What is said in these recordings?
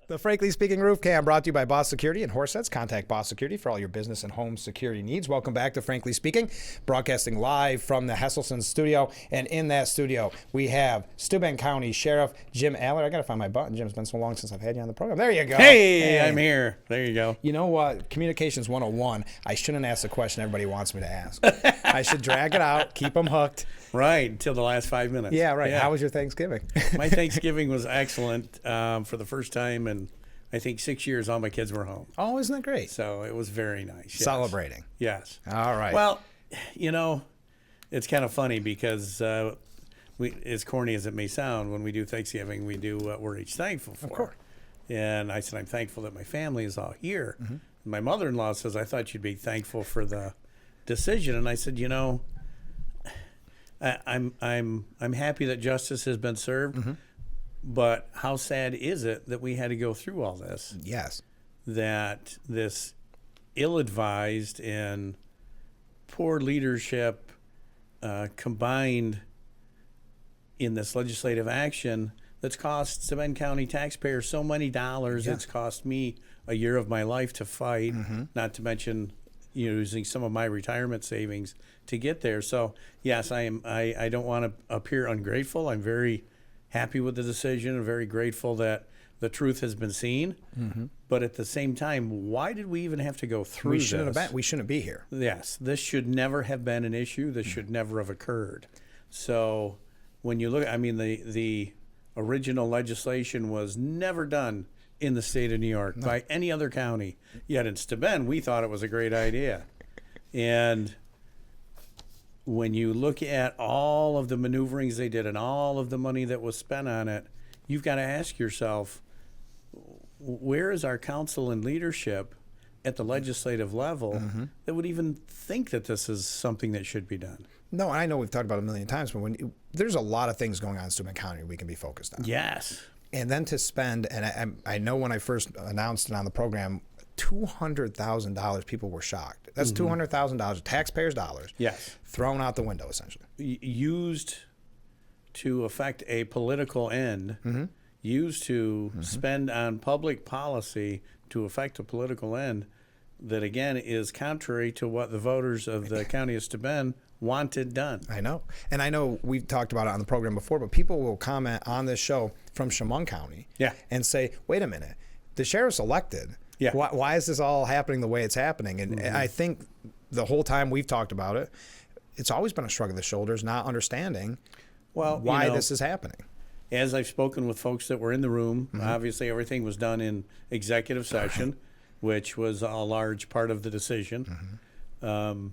The Frankly Speaking Roof Cam brought to you by Boss Security and Horseheads. Contact Boss Security for all your business and home security needs. Welcome back to Frankly Speaking, broadcasting live from the Hesselson studio. And in that studio, we have Steuben County Sheriff Jim Allard. I got to find my button. Jim, it's been so long since I've had you on the program. There you go. Hey, I'm here. There you go. You know what? Communications 101. I shouldn't ask the question everybody wants me to ask. I should drag it out, keep them hooked. Right, until the last 5 minutes. Yeah, right. Yeah. How was your Thanksgiving? My Thanksgiving was excellent. For the first time in, I think, 6 years, all my kids were home. Oh, isn't that great? So it was very nice. Yes. Celebrating. Yes. All right. Well, you know, it's kind of funny because we, as corny as it may sound, when we do Thanksgiving, we do what we're each thankful for. Of course. And I said, I'm thankful that my family is all here. Mm-hmm. My mother-in-law says, I thought you'd be thankful for the decision. And I said, you know, I'm happy that justice has been served. Mm-hmm. But how sad is it that we had to go through all this? Yes. That this ill-advised and poor leadership combined in this legislative action that's cost Steuben County taxpayers so many dollars. Yeah. It's cost me a year of my life to fight, mm-hmm. not to mention using some of my retirement savings to get there. So, yes, I don't want to appear ungrateful. I'm very happy with the decision and very grateful that the truth has been seen. Mm-hmm. But at the same time, why did we even have to go through this? We shouldn't be here. Yes, this should never have been an issue. This should never have occurred. So when you look, I mean, the original legislation was never done in the state of New York by any other county. Yet in Steuben, we thought it was a great idea. And when you look at all of the maneuverings they did and all of the money that was spent on it, you've got to ask yourself, where is our council and leadership at the legislative level mm-hmm. that would even think that this is something that should be done? No, I know we've talked about it a million times, but there's a lot of things going on in Steuben County we can be focused on. Yes. And then to spend, and I know when I first announced it on the program, $200,000, people were shocked. That's mm-hmm. $200,000, taxpayers' dollars, yes, thrown out the window, essentially. Used to affect a political end, mm-hmm. used to mm-hmm. spend on public policy to affect a political end that, again, is contrary to what the voters of the county of Steuben wanted done. I know. And I know we've talked about it on the program before, but people will comment on this show from Chemung County and say, wait a minute, the sheriff's elected. Yeah. Why is this all happening the way it's happening? And mm-hmm. I think the whole time we've talked about it, it's always been a shrug of the shoulders, not understanding why this is happening. As I've spoken with folks that were in the room, mm-hmm. obviously everything was done in executive session, which was a large part of the decision. Mm-hmm.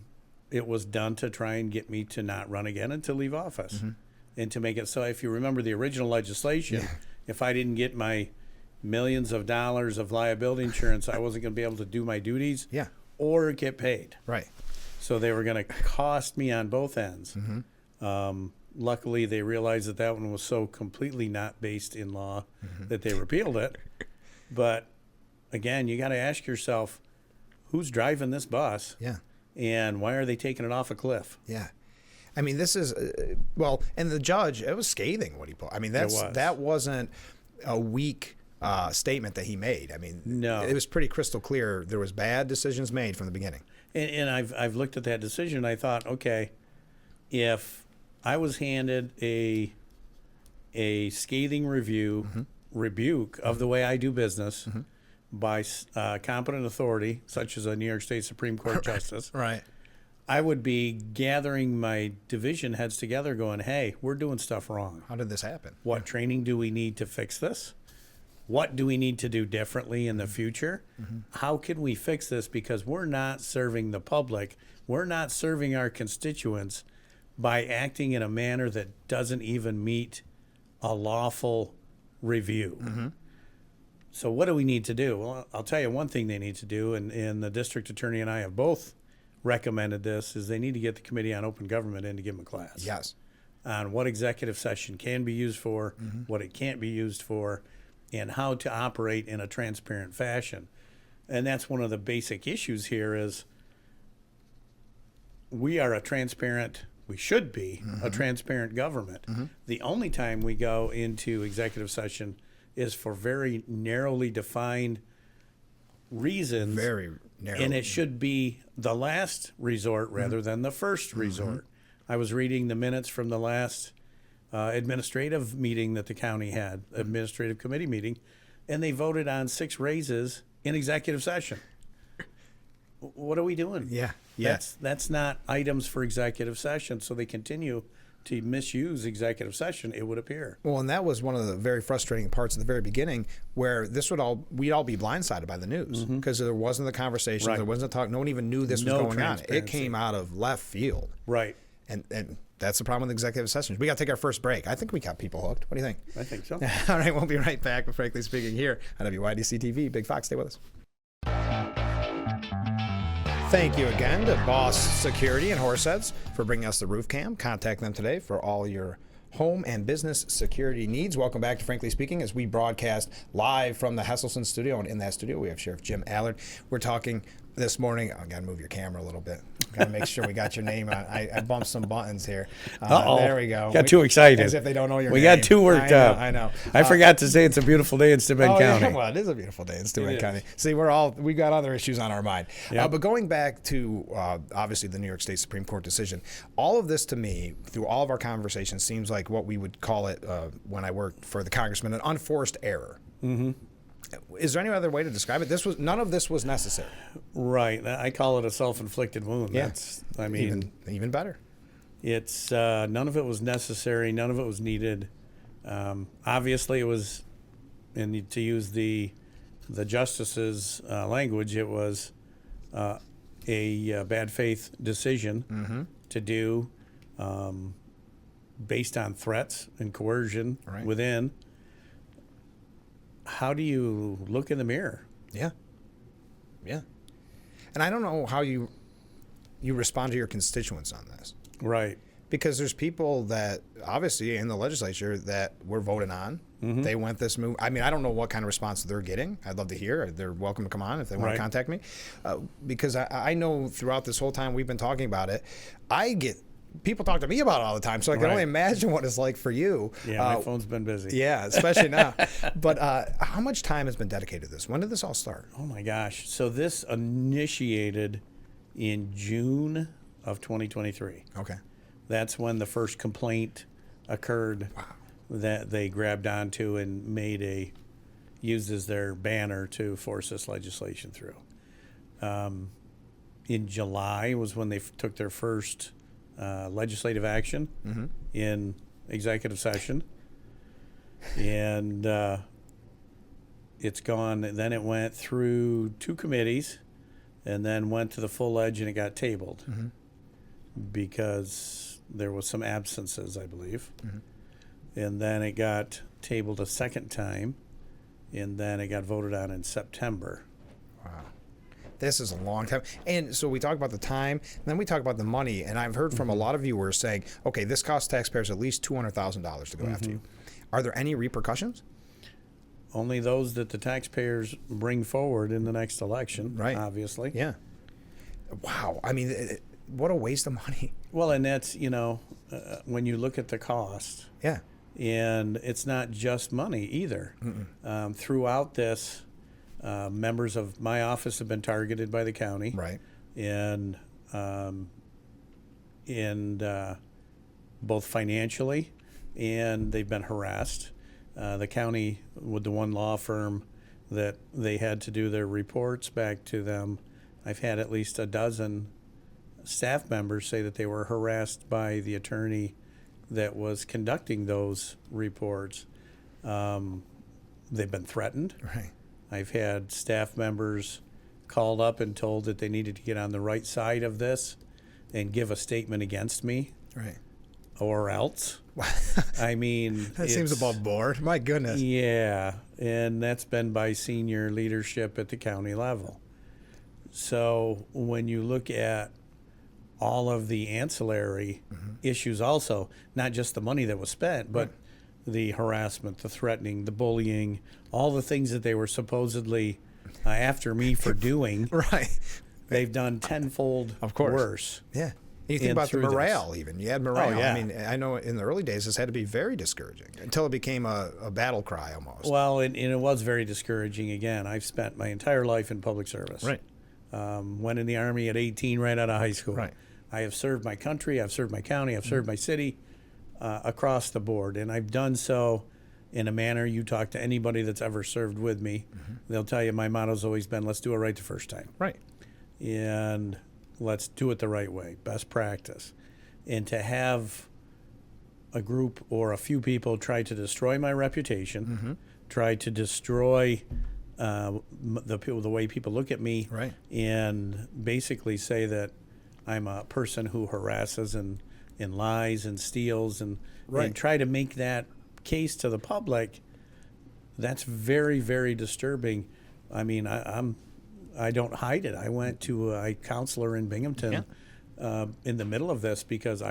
It was done to try and get me to not run again and to leave office. Mm-hmm. And to make it so, if you remember the original legislation, if I didn't get my millions of dollars of liability insurance, I wasn't going to be able to do my duties or get paid. Right. So they were going to cost me on both ends. Mm-hmm. Luckily, they realized that one was so completely not based in law mm-hmm. that they repealed it. But again, you got to ask yourself, who's driving this bus? Yeah. And why are they taking it off a cliff? Yeah. I mean, this is, and the judge, it was scathing what he put. I mean, that wasn't a weak statement that he made. I mean, no, it was pretty crystal clear. There was bad decisions made from the beginning. And I've looked at that decision. And I thought, okay, if I was handed a scathing rebuke of the way I do business mm-hmm. by competent authority, such as a New York State Supreme Court justice, right, I would be gathering my division heads together going, hey, we're doing stuff wrong. How did this happen? What training do we need to fix this? What do we need to do differently in the future? Mm-hmm. How can we fix this? Because we're not serving the public. We're not serving our constituents by acting in a manner that doesn't even meet a lawful review. Mm-hmm. So what do we need to do? Well, I'll tell you one thing they need to do, and the district attorney and I have both recommended this, is they need to get the Committee on Open Government in to give them a class. Yes. On what executive session can be used for, mm-hmm. what it can't be used for, and how to operate in a transparent fashion. And that's one of the basic issues here is we should be mm-hmm. a transparent government. Mm-hmm. The only time we go into executive session is for very narrowly defined reasons. Very narrow. And it should be the last resort rather than the first resort. I was reading the minutes from the last administrative meeting that the county had, administrative committee meeting, and they voted on 6 raises in executive session. What are we doing? Yeah. That's not items for executive session, so they continue to misuse executive session, it would appear. Well, and that was one of the very frustrating parts at the very beginning, where we'd all be blindsided by the news because there wasn't the conversation, there wasn't the talk, no one even knew this was going on. It came out of left field. Right. And that's the problem with executive sessions. We got to take our first break. I think we got people hooked. What do you think? I think so. All right, we'll be right back with Frankly Speaking here on WYDC TV. Big Fox, stay with us. Thank you again to Boss Security in Horseheads for bringing us the roof cam. Contact them today for all your home and business security needs. Welcome back to Frankly Speaking as we broadcast live from the Hesselson studio. And in that studio, we have Sheriff Jim Allard. We're talking this morning. I got to move your camera a little bit. Got to make sure we got your name on. I bumped some buttons here. There we go. Got too excited. As if they don't know your name. We got too worked up. I know. I forgot to say it's a beautiful day in Steuben County. Yeah, well, it is a beautiful day in Steuben County. See, we got other issues on our mind. Yep. But going back to obviously the New York State Supreme Court decision, all of this to me, through all of our conversations, seems like what we would call it when I worked for the congressman, an unforced error. Mm-hmm. Is there any other way to describe it? None of this was necessary. Right. I call it a self-inflicted wound. Yeah. I mean, even better. It's none of it was necessary. None of it was needed. Obviously, it was, and to use the justice's language, it was a bad faith decision to do based on threats and coercion within. How do you look in the mirror? Yeah. And I don't know how you respond to your constituents on this. Right. Because there's people that obviously in the legislature that we're voting on. They went this move. I mean, I don't know what kind of response they're getting. I'd love to hear. They're welcome to come on if they want to contact me. Because I know throughout this whole time we've been talking about it, people talk to me about it all the time, so I can only imagine what it's like for you. Yeah, my phone's been busy. Yeah, especially now. But how much time has been dedicated to this? When did this all start? Oh, my gosh. So this initiated in June of 2023. Okay. That's when the first complaint occurred that they grabbed onto and used as their banner to force this legislation through. In July was when they took their first legislative action in executive session, and it's gone. Then it went through 2 committees, and then went to the full edge, and it got tabled because there was some absences, I believe, and then it got tabled a second time, and then it got voted on in September. Wow. This is a long time. And so we talk about the time, and then we talk about the money. And I've heard from a lot of viewers saying, okay, this costs taxpayers at least $200,000 to go after you. Are there any repercussions? Only those that the taxpayers bring forward in the next election, obviously. Yeah. Wow. I mean, what a waste of money. Well, and that's, when you look at the cost. Yeah. And it's not just money either. Throughout this, members of my office have been targeted by the county, and both financially, and they've been harassed. The county, with the one law firm that they had to do their reports back to them, I've had at least a dozen staff members say that they were harassed by the attorney that was conducting those reports. They've been threatened. I've had staff members called up and told that they needed to get on the right side of this and give a statement against me. Or else. I mean, that seems above board. My goodness. Yeah, and that's been by senior leadership at the county level. So when you look at all of the ancillary issues also, not just the money that was spent, but the harassment, the threatening, the bullying, all the things that they were supposedly after me for doing, they've done tenfold worse. Yeah. You think about the morale, even. You had morale. Oh, yeah. I mean, I know in the early days this had to be very discouraging until it became a battle cry almost. Well, and it was very discouraging. Again, I've spent my entire life in public service. Right. Went in the Army at 18 right out of high school. Right. I have served my country, I've served my county, I've served my city across the board. And I've done so in a manner, you talk to anybody that's ever served with me, they'll tell you my motto's always been, let's do it right the first time. Right. And let's do it the right way, best practice. And to have a group or a few people try to destroy my reputation, try to destroy the way people look at me, right, and basically say that I'm a person who harasses and lies and steals and try to make that case to the public, that's very, very disturbing. I mean, I don't hide it. I went to a counselor in Binghamton in the middle of this because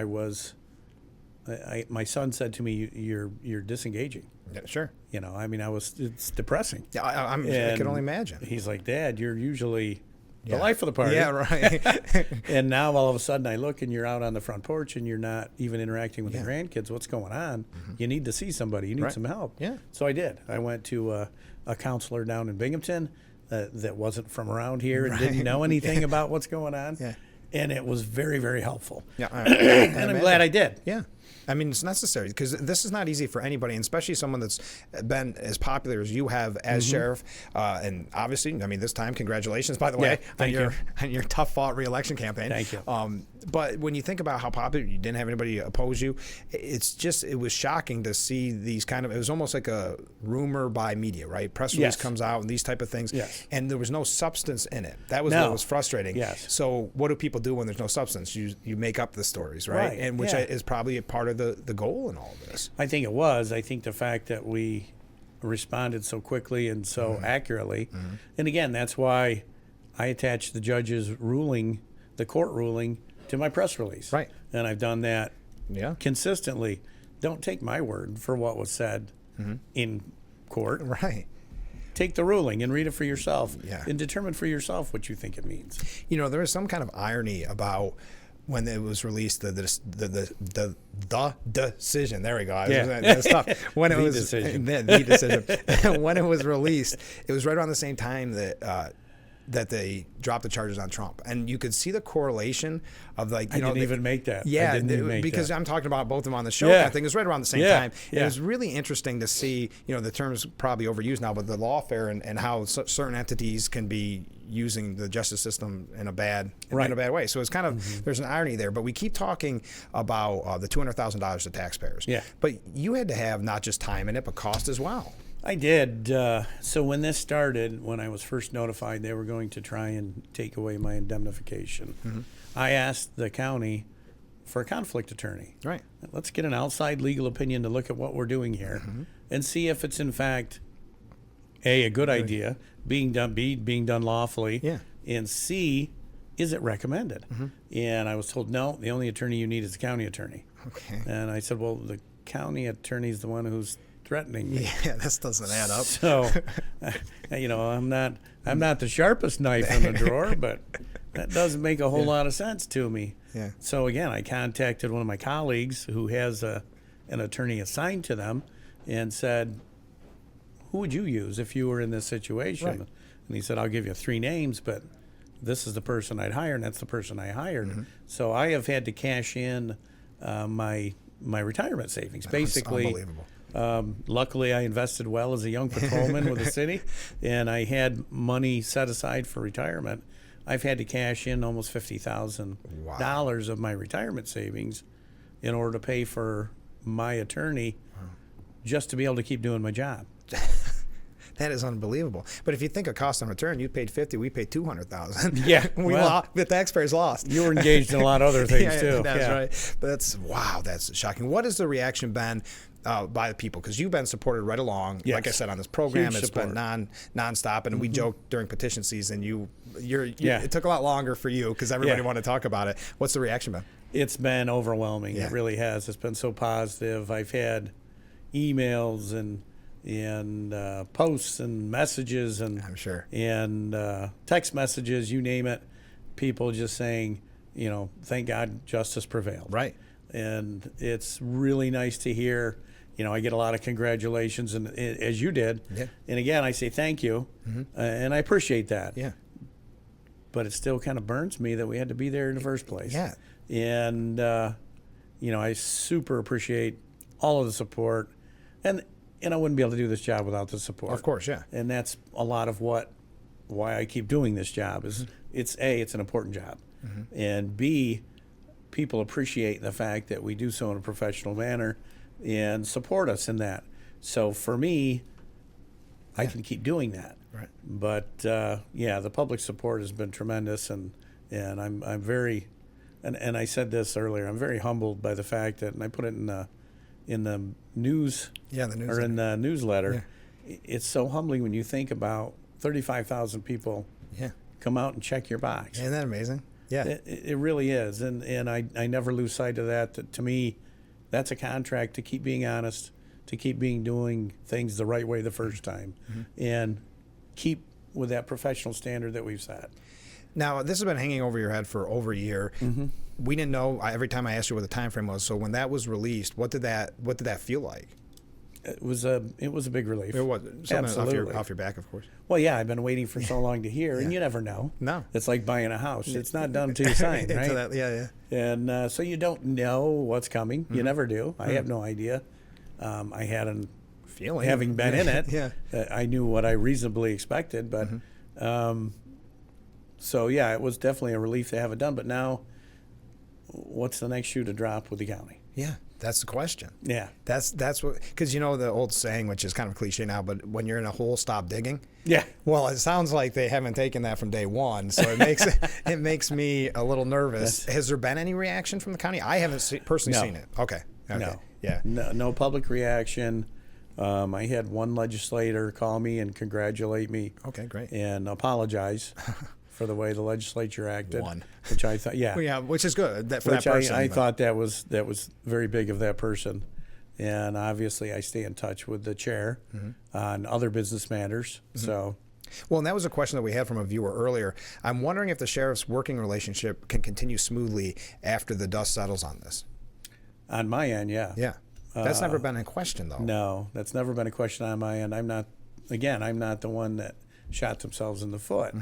my son said to me, "You're disengaging." Yeah, sure. You know, I mean, it's depressing. Yeah, I can only imagine. He's like, "Dad, you're usually the life of the party." Yeah, right. And now all of a sudden I look and you're out on the front porch and you're not even interacting with the grandkids. What's going on? You need to see somebody. You need some help. Yeah. So I did. I went to a counselor down in Binghamton that wasn't from around here and didn't know anything about what's going on. Yeah. And it was very, very helpful. Yeah, and I'm glad I did. Yeah. I mean, it's necessary because this is not easy for anybody, and especially someone that's been as popular as you have as sheriff. And obviously, I mean, this time, congratulations, by the way, on your tough fought re-election campaign. Thank you. But when you think about how popular, you didn't have anybody oppose you. It was shocking to see these kind of, it was almost like a rumor by media, right? Press release comes out and these type of things. Yes. And there was no substance in it. That was what was frustrating. Yes. So what do people do when there's no substance? You make up the stories, right? And which is probably a part of the goal in all of this. I think it was. I think the fact that we responded so quickly and so accurately. And again, that's why I attached the judge's ruling, the court ruling, to my press release. Right. And I've done that consistently. Don't take my word for what was said in court. Right. Take the ruling and read it for yourself and determine for yourself what you think it means. You know, there is some kind of irony about when it was released, the decision. There we go. That's tough. When it was decision. The decision. When it was released, it was right around the same time that they dropped the charges on Trump, and you could see the correlation of I didn't even make that. Yeah, because I'm talking about both of them on the show. I think it was right around the same time. Yeah. It was really interesting to see. You know, the term's probably overused now, but the lawfare and how certain entities can be using the justice system in a bad way. So it's kind of there's an irony there. But we keep talking about the $200,000 to taxpayers. Yeah. But you had to have not just time in it, but cost as well. I did. So when this started, when I was first notified they were going to try and take away my indemnification, I asked the county for a conflict attorney. Right. Let's get an outside legal opinion to look at what we're doing here and see if it's in fact a good idea, being done lawfully, and C, is it recommended? And I was told, no, the only attorney you need is the county attorney. Okay. And I said, well, the county attorney is the one who's threatening me. Yeah, this doesn't add up. So, you know, I'm not the sharpest knife in the drawer, but that doesn't make a whole lot of sense to me. Yeah. So again, I contacted one of my colleagues who has an attorney assigned to them, and said, "Who would you use if you were in this situation?" Right. And he said, "I'll give you 3 names, but this is the person I'd hire, and that's the person I hired." So I have had to cash in my retirement savings, basically. That's unbelievable. Luckily, I invested well as a young patrolman with the city, and I had money set aside for retirement. I've had to cash in almost $50,000 of my retirement savings in order to pay for my attorney just to be able to keep doing my job. That is unbelievable. But if you think of cost on return, you paid $50,000, we paid $200,000. Yeah, the taxpayers lost. You were engaged in a lot of other things too. That's right. But that's shocking. What has the reaction been by the people? Because you've been supported right along. Yes. Like I said on this program, Huge it's support. been nonstop. And we joked during petition season, it took a lot longer for you because everybody wanted to talk about it. What's the reaction been? It's been overwhelming. Yeah. It really has. It's been so positive. I've had emails and posts and messages and I'm sure. and text messages, you name it, people just saying thank God justice prevailed. Right. And it's really nice to hear. I get a lot of congratulations, and as you did. Yeah. And again, I say thank you, and I appreciate that. Yeah. But it still kind of burns me that we had to be there in the first place. Yeah. And I super appreciate all of the support, and I wouldn't be able to do this job without the support. Of course, yeah. And that's a lot of why I keep doing this job is it's an important job, and B, people appreciate the fact that we do so in a professional manner and support us in that. So for me, I can keep doing that. Right. But the public support has been tremendous, and I'm very, and I said this earlier, I'm very humbled by the fact that, and I put it in the news, or in the newsletter. Yeah. It's so humbling when you think about 35,000 people come out and check your box. Isn't that amazing? Yeah. It really is, and I never lose sight of that. To me, that's a contract to keep being honest, to keep doing things the right way the first time, and keep with that professional standard that we've set. Now, this has been hanging over your head for over a year. We didn't know. Every time I asked you what the time frame was. So when that was released, what did that feel like? It was a big relief. It was something Absolutely. off your back, of course. Well, yeah, I've been waiting for so long to hear, and you never know. No, it's like buying a house; it's not done until you sign, right? Yeah. And so you don't know what's coming. You never do. I have no idea. I had a feeling, having been in it. I knew what I reasonably expected, but so yeah, it was definitely a relief to have it done. But now, what's the next shoe to drop with the county? Yeah. That's the question. Yeah. That's what, because the old saying, which is kind of cliche now, but when you're in a hole, stop digging. Yeah. Well, it sounds like they haven't taken that from day one, so it makes me a little nervous. Has there been any reaction from the county? I haven't personally seen it. Okay. No. Yeah. No public reaction. I had one legislator call me and congratulate me. Okay, great. And apologize for the way the legislature acted. One. Which I thought, yeah. Well, yeah, which is good for that person. I thought that was very big of that person. And obviously I stay in touch with the chair on other business matters. So. Well, and that was a question that we had from a viewer earlier. I'm wondering if the sheriff's working relationship can continue smoothly after the dust settles on this. On my end, yeah. Yeah. That's never been a question, though. No, that's never been a question on my end. I'm not the one that shot themselves in the foot.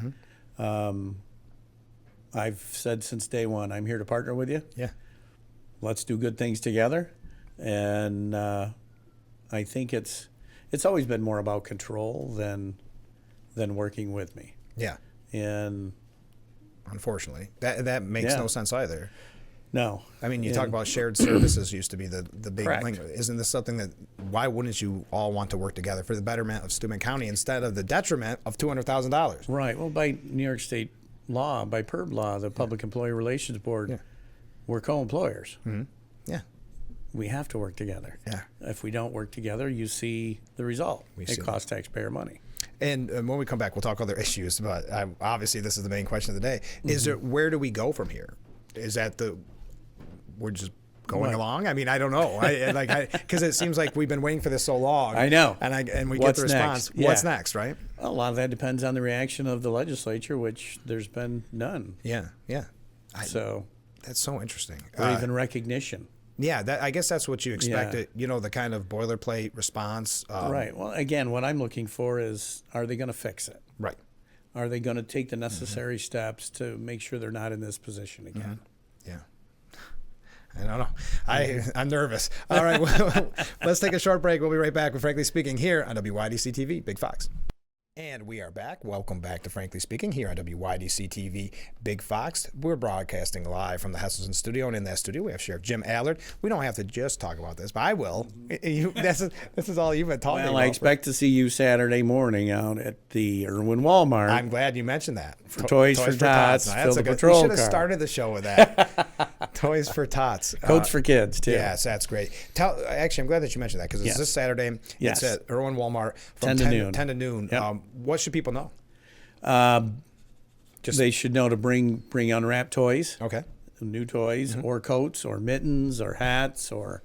I've said since day one, I'm here to partner with you. Yeah. Let's do good things together. And I think it's always been more about control than working with me. Yeah. And unfortunately, that makes no sense either. No. I mean, you talk about shared services used to be the big Correct. link. Isn't this something that, why wouldn't you all want to work together for the betterment of Steuben County instead of the detriment of $200,000? Right. Well, by New York State law, by PERB law, the Public Employee Relations Board, we're co-employers. Yeah. We have to work together. Yeah. If we don't work together, you see the result. It costs taxpayer money. And when we come back, we'll talk other issues. But obviously, this is the main question of the day. Is there, where do we go from here? Is that we're just going along? I mean, I don't know. Because it seems like we've been waiting for this so long. I know. And we What's get the response. Next? Yeah. What's next, right? A lot of that depends on the reaction of the legislature, which there's been none. Yeah. So that's so interesting. Or even recognition. Yeah, I guess that's what you expected. The kind of boilerplate response. Right. Well, again, what I'm looking for is, are they going to fix it? Right. Are they going to take the necessary steps to make sure they're not in this position again? Yeah. I don't know. I'm nervous. All right, well, let's take a short break. We'll be right back with Frankly Speaking here on WYDC TV, Big Fox. And we are back. Welcome back to Frankly Speaking here on WYDC TV, Big Fox. We're broadcasting live from the Hesselson studio, and in that studio we have Sheriff Jim Allard. We don't have to just talk about this, but I will. This is all you've been talking about. Well, I expect to see you Saturday morning out at the Irwin Walmart. I'm glad you mentioned that. For Toys for Tots. That's a good. We should have started the show with that. Toys for Tots. Coats for kids, too. Yes, that's great. Actually, I'm glad that you mentioned that because it's this Saturday. Yes. It's at Irwin Walmart from 10 to noon. Yep. What should people know? They should know to bring unwrapped toys. Okay. New toys, or coats, or mittens, or hats, or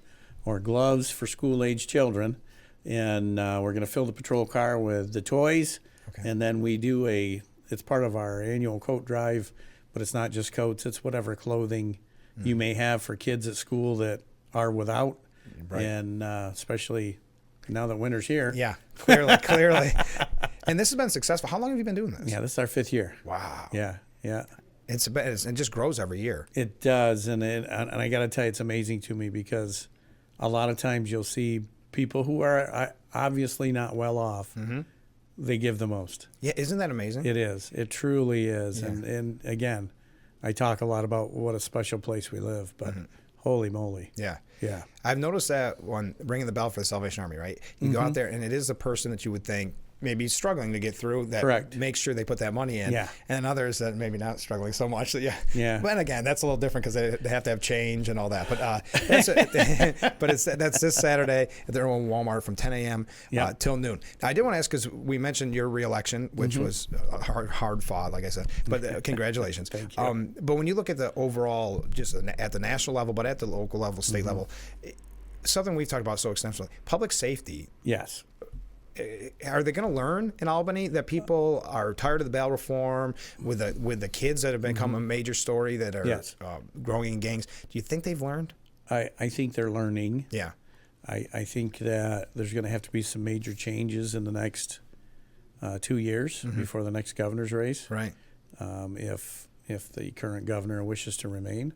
gloves for school-age children. And we're going to fill the patrol car with the toys. Okay. And then we do it's part of our annual coat drive but it's not just coats. It's whatever clothing you may have for kids at school that are without, and especially now that winter's here. Yeah, clearly. And this has been successful. How long have you been doing this? Yeah, this is our 5th year. Wow. Yeah. It just grows every year. It does, and I got to tell you, it's amazing to me because a lot of times you'll see people who are obviously not well off. They give the most. Yeah, isn't that amazing? It is. It truly is. Yeah. And again, I talk a lot about what a special place we live, but holy moly. Yeah. Yeah. I've noticed that when ringing the bell for the Salvation Army, right? You go out there, and it is the person that you would think maybe struggling to get through that. Correct. Makes sure they put that money in. Yeah. And others that maybe not struggling so much. So yeah. But again, that's a little different because they have to have change and all that. But that's this Saturday at their own Walmart from 10 a.m. Till noon. Now, I did want to ask, because we mentioned your reelection, which was hard fought, like I said. But congratulations. Thank you. But when you look at the overall, just at the national level, but at the local level, state level, something we've talked about so extensively, public safety. Yes. Are they going to learn in Albany that people are tired of the bail reform with the kids that have become a major story that are growing in gangs? Do you think they've learned? I think they're learning. Yeah. I think that there's going to have to be some major changes in the next 2 years before the next governor's race. Right. If the current governor wishes to remain.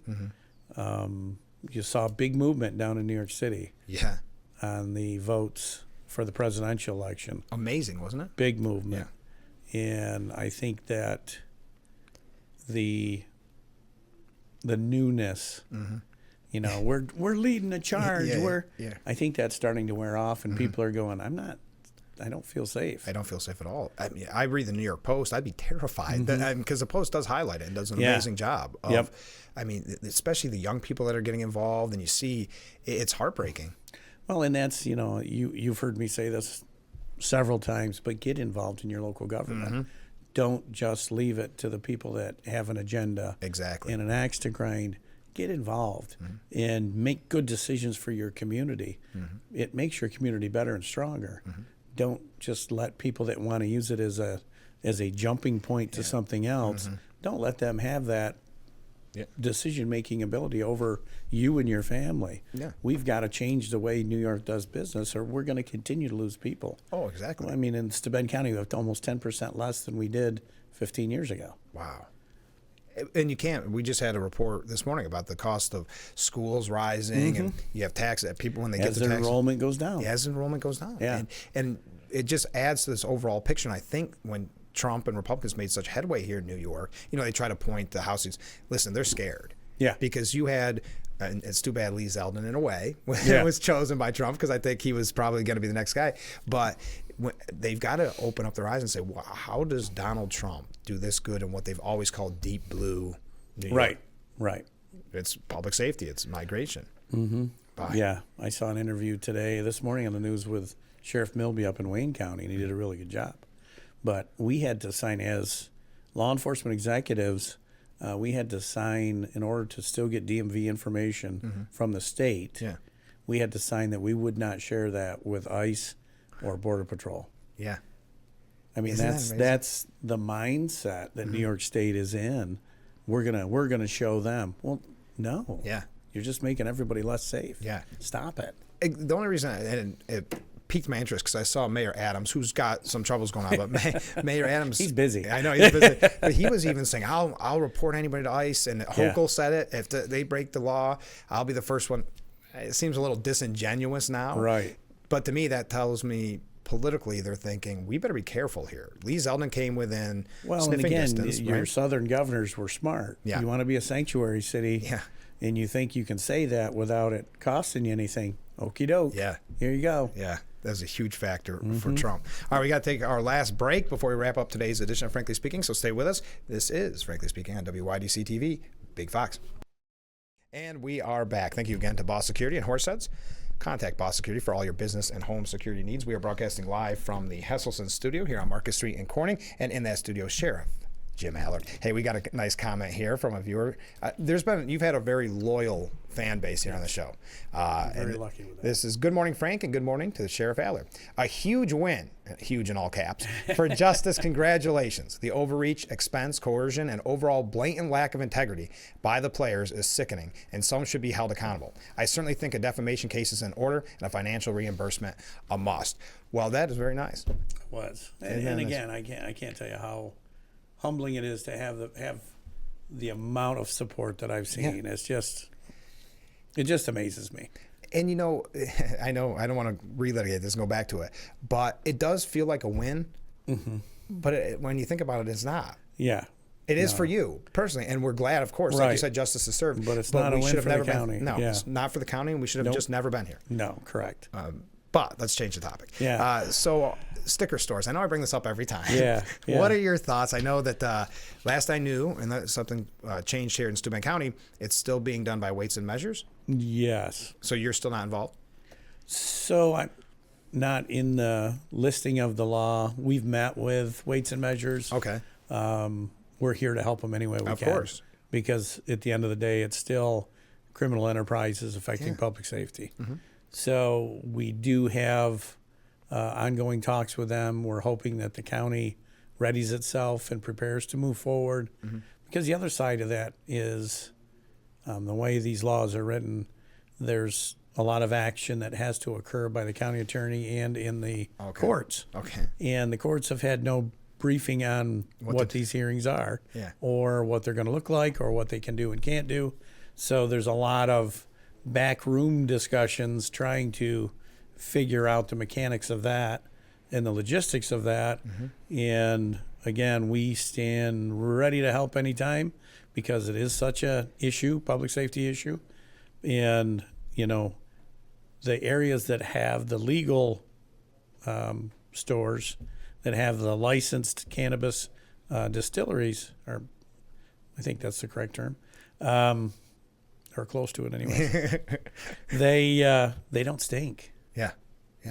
You saw a big movement down in New York City. Yeah. On the votes for the presidential election. Amazing, wasn't it? Big movement. Yeah. And I think that the newness, we're leading the charge. I think that's starting to wear off, and people are going, I don't feel safe. I don't feel safe at all. I mean, I read the New York Post. I'd be terrified because the Post does highlight it and does an amazing job of, I mean, especially the young people that are getting involved, and you see it's heartbreaking. Well, and that's, you've heard me say this several times, but get involved in your local government. Don't just leave it to the people that have an agenda and an axe to grind. Get involved and make good decisions for your community. It makes your community better and stronger. Don't just let people that want to use it as a jumping point to something else. Don't let them have that decision-making ability over you and your family. Yeah. We've got to change the way New York does business, or we're going to continue to lose people. Oh, exactly. I mean, in Steuben County, we have almost 10% less than we did 15 years ago. Wow. And you can't. We just had a report this morning about the cost of schools rising, and you have taxes that people, when they get the tax, enrollment goes down. As enrollment goes down. Yeah. And it just adds to this overall picture. And I think when Trump and Republicans made such headway here in New York, they try to point the House. Listen, they're scared. Yeah. Because you had, and it's too bad Lee Zeldin in a way was chosen by Trump, because I think he was probably going to be the next guy. But they've got to open up their eyes and say, well, how does Donald Trump do this good in what they've always called deep blue New York? Right. It's public safety. It's migration. Yeah. I saw an interview this morning on the news with Sheriff Milby up in Wayne County, and he did a really good job. But we had to sign, as law enforcement executives, we had to sign in order to still get DMV information from the state. Yeah. We had to sign that we would not share that with ICE or Border Patrol. Yeah. I mean, that's the mindset that New York State is in. We're gonna show them. Well, no. Yeah. You're just making everybody less safe. Yeah. Stop it. The only reason it piqued my interest, because I saw Mayor Adams, who's got some troubles going on, but Mayor Adams, he's busy. I know he's busy, but he was even saying, "I'll report anybody to ICE," and Hochul said it. If they break the law, I'll be the first one. It seems a little disingenuous now, right? But to me, that tells me politically they're thinking we better be careful here. Lee Zeldin came within sniffing distance. Your southern governors were smart. Yeah. You want to be a sanctuary city, and you think you can say that without it costing you anything. Okie doke. Yeah. Here you go. Yeah. That's a huge factor for Trump. All right, we got to take our last break before we wrap up today's edition of Frankly Speaking, so stay with us. This is Frankly Speaking on WYDC TV, Big Fox. And we are back. Thank you again to Boss Security and Horseheads. Contact Boss Security for all your business and home security needs. We are broadcasting live from the Hesselson studio here on Market Street in Corning, and in that studio, Sheriff Jim Allard. Hey, we got a nice comment here from a viewer. You've had a very loyal fan base here on the show. Very lucky with that. This is good morning, Frank, and good morning to the Sheriff Allard. A huge win, huge in all caps, for justice. Congratulations. The overreach, expense, coercion, and overall blatant lack of integrity by the players is sickening, and some should be held accountable. I certainly think a defamation case is in order and a financial reimbursement a must. Well, that is very nice. It was. And again, I can't tell you how humbling it is to have the amount of support that I've seen. Yeah. It just amazes me. And I know I don't want to relitigate this and go back to it, but it does feel like a win. Mm-hmm. But when you think about it, it's not. Yeah. It is for you personally, and we're glad, of course, like you said, justice is served. But it's not a win for the county. No, it's not for the county, and we should have just never been here. No, correct. But let's change the topic. Yeah. So sticker stores. I know I bring this up every time. Yeah. What are your thoughts? I know that last I knew, and that something changed here in Steuben County, it's still being done by weights and measures? Yes. So you're still not involved? So I'm not in the listing of the law. We've met with weights and measures. Okay. We're here to help them any way we can. Of course. Because at the end of the day, it's still criminal enterprises affecting public safety. Mm-hmm. So we do have ongoing talks with them. We're hoping that the county readies itself and prepares to move forward. Mm-hmm. Because the other side of that is the way these laws are written, there's a lot of action that has to occur by the county attorney and in the courts. Okay. And the courts have had no briefing on what these hearings are or what they're going to look like or what they can do and can't do. So there's a lot of backroom discussions trying to figure out the mechanics of that and the logistics of that. Mm-hmm. And again, we stand ready to help anytime because it is such a issue, public safety issue. And, the areas that have the legal stores that have the licensed cannabis distilleries, or I think that's the correct term, or close to it anyway. They don't stink. Yeah.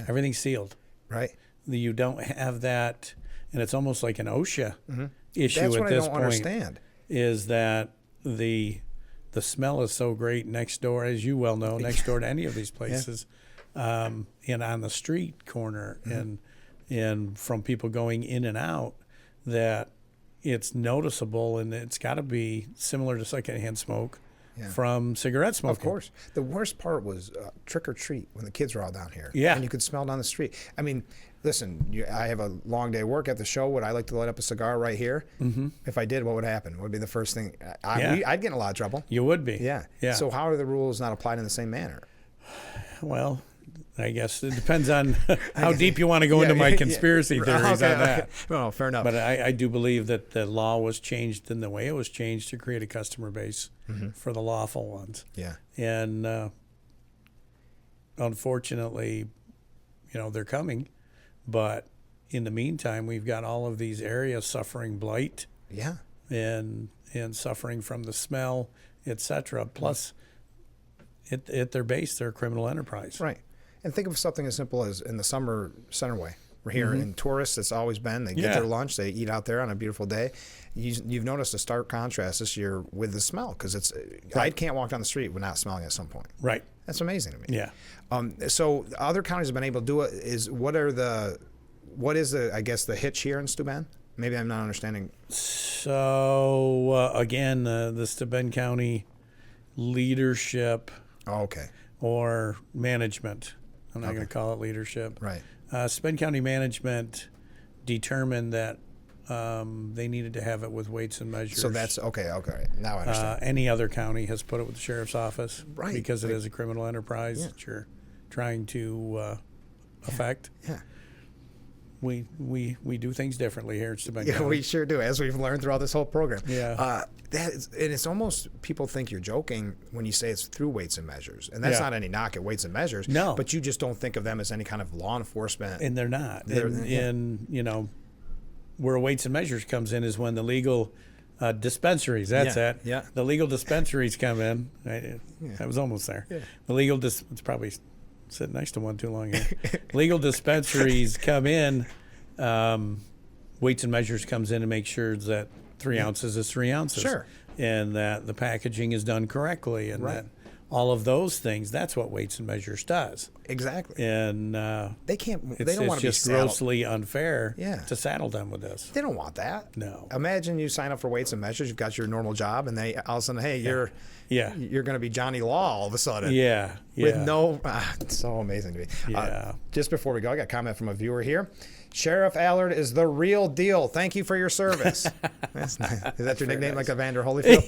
Everything's sealed. Right. You don't have that, and it's almost like an OSHA issue. That's at what this I don't point. Understand. Is that the smell is so great next door, as you well know, next door to any of these places, and on the street corner, and from people going in and out, that it's noticeable, and it's got to be similar to secondhand smoke from cigarette smoking. Of course. The worst part was trick or treat when the kids were all down here. Yeah. And you could smell down the street. I mean, listen, I have a long day of work at the show. Would I like to light up a cigar right here? Mm-hmm. If I did, what would happen? What would be the first thing? I'd get in a lot of trouble. You would be. Yeah. So how are the rules not applied in the same manner? Well, I guess it depends on how deep you want to go into my conspiracy theories on that. Well, fair enough. But I do believe that the law was changed in the way it was changed to create a customer base for the lawful ones. Yeah. And unfortunately, they're coming. But in the meantime, we've got all of these areas suffering blight. Yeah. And suffering from the smell, et cetera. Plus, at their base, they're a criminal enterprise. Right. And think of something as simple as in the summer Centerway. We're here in tourists. It's always been. They get their lunch. They eat out there on a beautiful day. You've noticed a stark contrast this year with the smell because I can't walk down the street without smelling at some point. Right. That's amazing to me. Yeah. So other counties have been able to do it. What is the hitch here in Steuben? Maybe I'm not understanding. So again, the Steuben County leadership. Oh, okay. Or management. I'm not going to call it leadership. Right. Steuben County management determined that they needed to have it with weights and measures. So that's okay. Now I understand. Any other county has put it with the sheriff's office, right? Because it is a criminal enterprise that you're trying to affect. Yeah. We do things differently here at Steuben County. Yeah, we sure do, as we've learned throughout this whole program. Yeah. And it's almost, people think you're joking when you say it's through weights and measures. And that's not any knock at weights and measures. No. But you just don't think of them as any kind of law enforcement. And they're not. Where weights and measures comes in is when the legal dispensaries, that's it. Yeah. The legal dispensaries come in. I was almost there. Yeah. The legal it's probably sitting next to one too long here. Legal dispensaries come in Weights and Measures comes in and makes sure that 3 ounces is 3 ounces. Sure. And that the packaging is done correctly, and that all of those things, that's what Weights and Measures does. Exactly. And they don't want to be saddled. It's just grossly unfair Yeah. to saddle them with this. They don't want that. No. Imagine you sign up for Weights and Measures, you've got your normal job, and they all of a sudden, hey, you're going to be Johnny Law all of a sudden. Yeah. With no, it's so amazing to me. Yeah. Just before we go, I got a comment from a viewer here. Sheriff Allard is the real deal. Thank you for your service. That's nice. Is that your nickname, like Evander Holyfield?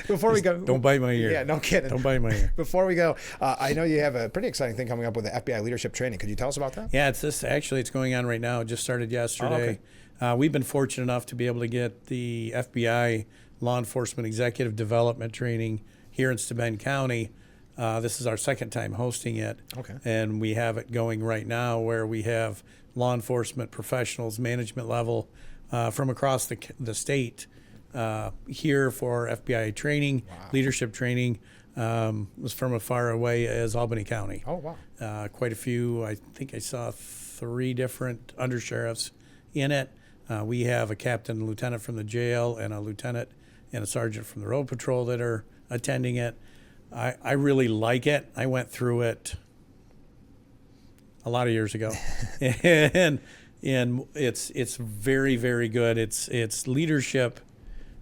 Before we go, don't bite my ear. Yeah, no kidding. Don't bite my ear. Before we go, I know you have a pretty exciting thing coming up with the FBI leadership training. Could you tell us about that? Yeah, it's going on right now. It just started yesterday. Oh, okay. We've been fortunate enough to be able to get the FBI law enforcement executive development training here in Steuben County. This is our second time hosting it. Okay. And we have it going right now where we have law enforcement professionals, management level from across the state here for FBI training, leadership training. Was from as far away as Albany County. Oh, wow. Quite a few. I think I saw 3 different undersheriffs in it. We have a captain and lieutenant from the jail and a lieutenant and a sergeant from the road patrol that are attending it. I really like it. I went through it a lot of years ago, and it's very, very good. It's leadership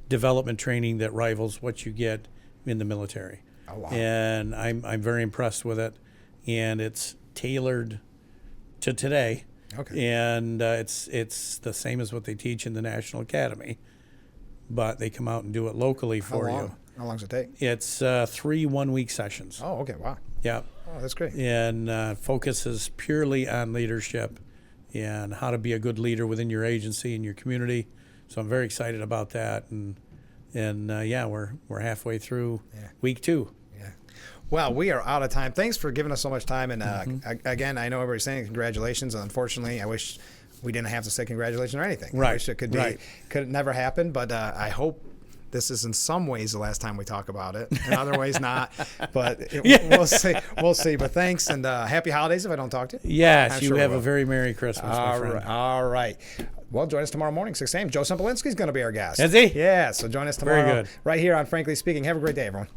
development training that rivals what you get in the military. Oh, wow. And I'm very impressed with it, and it's tailored to today. Okay. And it's the same as what they teach in the National Academy, but they come out and do it locally for you. How long does it take? It's 3 one-week sessions. Oh, okay. Wow. Yeah. Oh, that's great. And focuses purely on leadership and how to be a good leader within your agency and your community. So I'm very excited about that. And we're halfway through week 2. Yeah. Well, we are out of time. Thanks for giving us so much time. And again, I know everybody's saying congratulations. Unfortunately, I wish we didn't have to say congratulations or anything. Right. I wish it could never happen. But I hope this is in some ways the last time we talk about it, in other ways not. But we'll see. We'll see. But thanks, and happy holidays if I don't talk to you. Yes, you have a very Merry Christmas, my friend. All right. Well, join us tomorrow morning, 6 a.m. Joe Sempolinski's going to be our guest. Is he? Yeah, so join us tomorrow. Very good. Right here on Frankly Speaking. Have a great day, everyone.